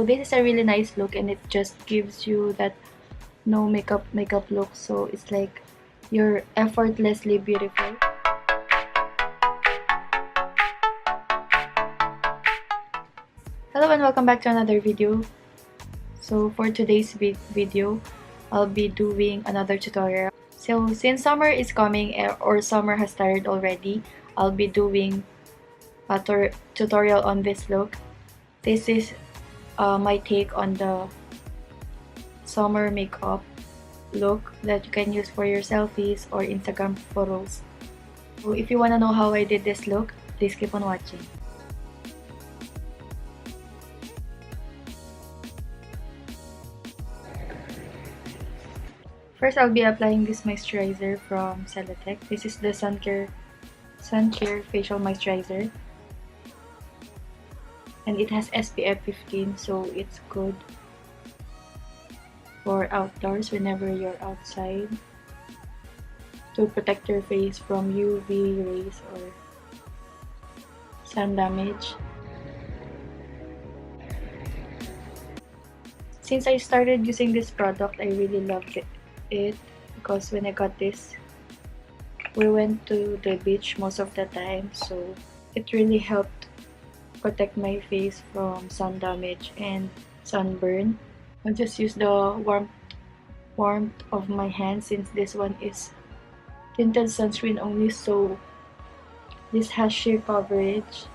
this is a really nice look, and it just gives you that no makeup look, so it's like you're effortlessly beautiful. Hello and welcome back to another video. So for today's video, I'll be doing another tutorial. So since summer is coming, or summer has started already, I'll be doing a tutorial on this look. This is my take on the summer makeup look that you can use for your selfies or Instagram photos. So if you want to know how I did this look, please keep on watching. First, I'll be applying this moisturizer from Celeteque. This is the Suncare Facial Moisturizer. And it has SPF 15, so it's good for outdoors whenever you're outside, to protect your face from UV rays or sun damage. Since I started using this product, I really loved it because when I got this, we went to the beach most of the time, so it really helped protect my face from sun damage and sunburn. I'll just use the warmth of my hand, since this one is tinted sunscreen only, so this has sheer coverage.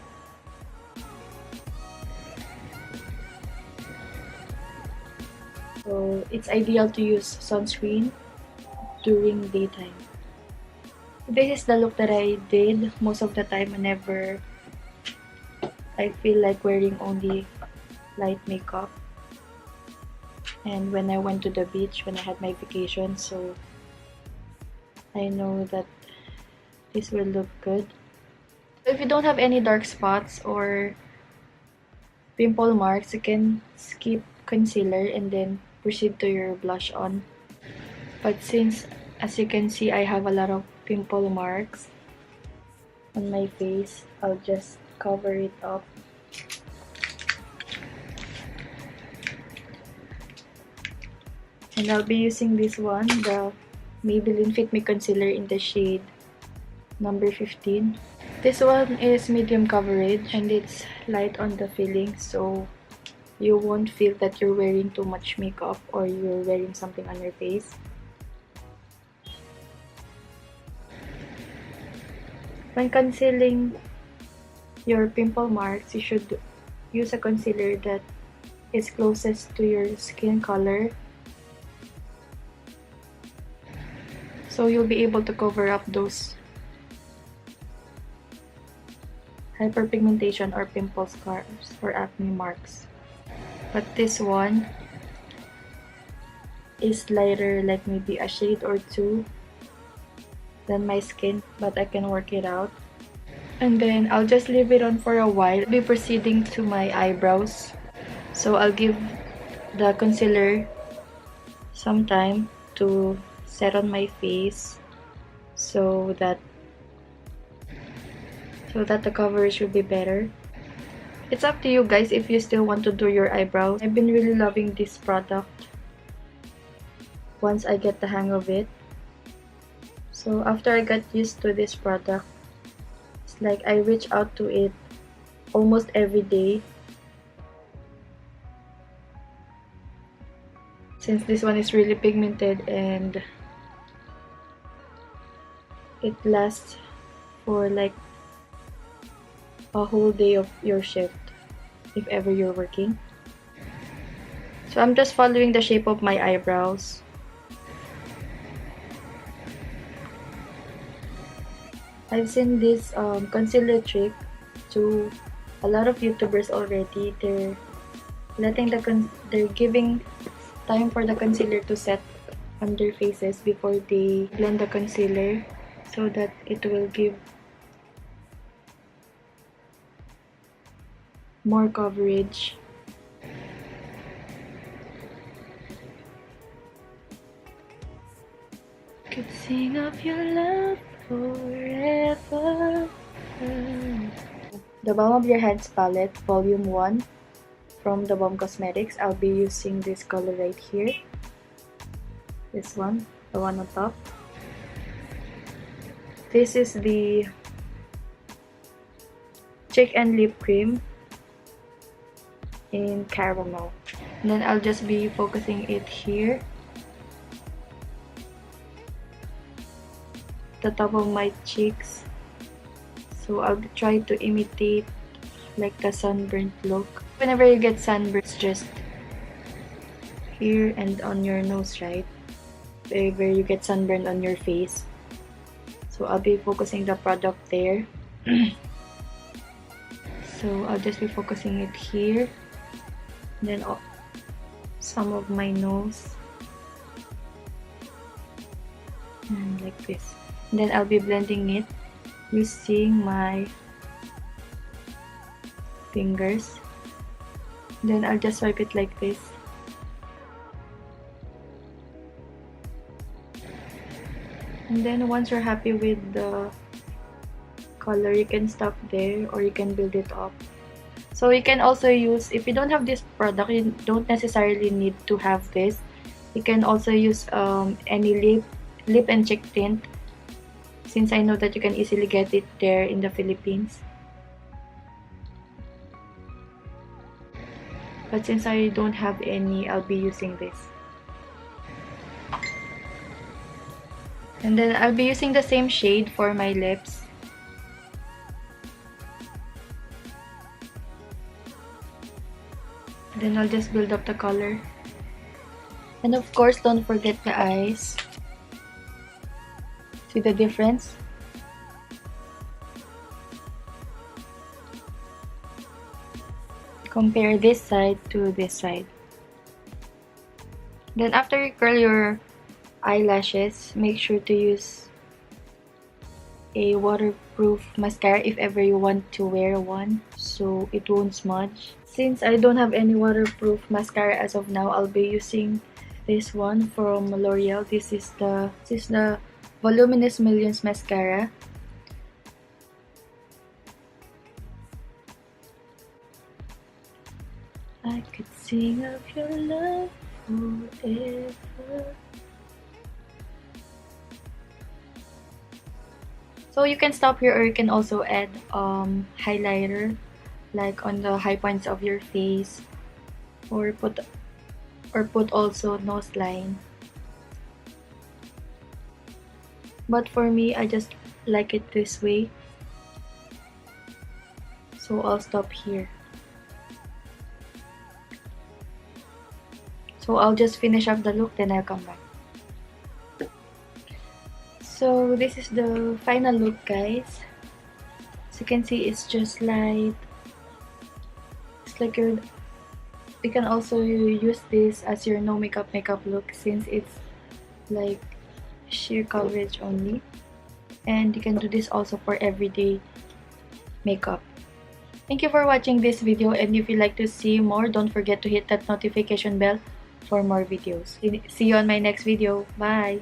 So it's ideal to use sunscreen during daytime. This is the look that I did most of the time whenever I feel like wearing only light makeup, and when I went to the beach when I had my vacation, so I know that this will look good. If you don't have any dark spots or pimple marks, you can skip concealer and then proceed to your blush on. But since, as you can see, I have a lot of pimple marks on my face, I'll just cover it up. And I'll be using this one, the Maybelline Fit Me Concealer in the shade number 15. This one is medium coverage and it's light on the filling, so you won't feel that you're wearing too much makeup or you're wearing something on your face. When concealing your pimple marks, you should use a concealer that is closest to your skin color, so you'll be able to cover up those hyperpigmentation or pimple scars or acne marks. But this one is lighter, like maybe a shade or two than my skin, but I can work it out. And then I'll just leave it on for a while. I'll be proceeding to my eyebrows, so I'll give the concealer some time to set on my face so that the coverage will be better. It's up to you guys if you still want to do your eyebrows. I've been really loving this product once I get the hang of it. So after I got used to this product, it's like I reach out to it almost every day. Since this one is really pigmented and it lasts for like a whole day of your shift if ever you're working. So I'm just following the shape of my eyebrows. I've seen this concealer trick to a lot of YouTubers already. They're giving time for the concealer to set on their faces before they blend the concealer, so that it will give more coverage. Could sing of your love forever. The Balm of Your Hands palette, volume 1. from the Balm Cosmetics. I'll be using this color right here. This one, the one on top. This is the Cheek and Lip Cream in Caramel. And then I'll just be focusing it here, the top of my cheeks. So I'll try to imitate like the sunburnt look. Whenever you get sunburnt, it's just here and on your nose, right? Wherever you get sunburn on your face. So I'll be focusing the product there. So I'll just be focusing it here. And then some of my nose. And like this. And then I'll be blending it using my fingers. Then I'll just swipe it like this. And then once you're happy with the color, you can stop there or you can build it up. So you can also use, if you don't have this product, you don't necessarily need to have this. You can also use any lip and cheek tint, since I know that you can easily get it there in the Philippines. But since I don't have any, I'll be using this. And then I'll be using the same shade for my lips. Then I'll just build up the color. And of course, don't forget the eyes. See the difference? Compare this side to this side. Then after you curl your eyelashes, make sure to use a waterproof mascara if ever you want to wear one, so it won't smudge. Since I don't have any waterproof mascara as of now, I'll be using this one from L'Oreal. This is the Voluminous Millions mascara. I could sing of your love forever. So you can stop here, or you can also add highlighter, like on the high points of your face, or put also nose line. But for me, I just like it this way, so I'll stop here. So I'll just finish up the look, then I'll come back. So this is the final look, guys. As you can see, it's just light. It's like you can also use this as your no makeup look, since it's like sheer coverage only. And you can do this also for everyday makeup. Thank you for watching this video, and if you'd like to see more, don't forget to hit that notification bell for more videos. See you on my next video. Bye!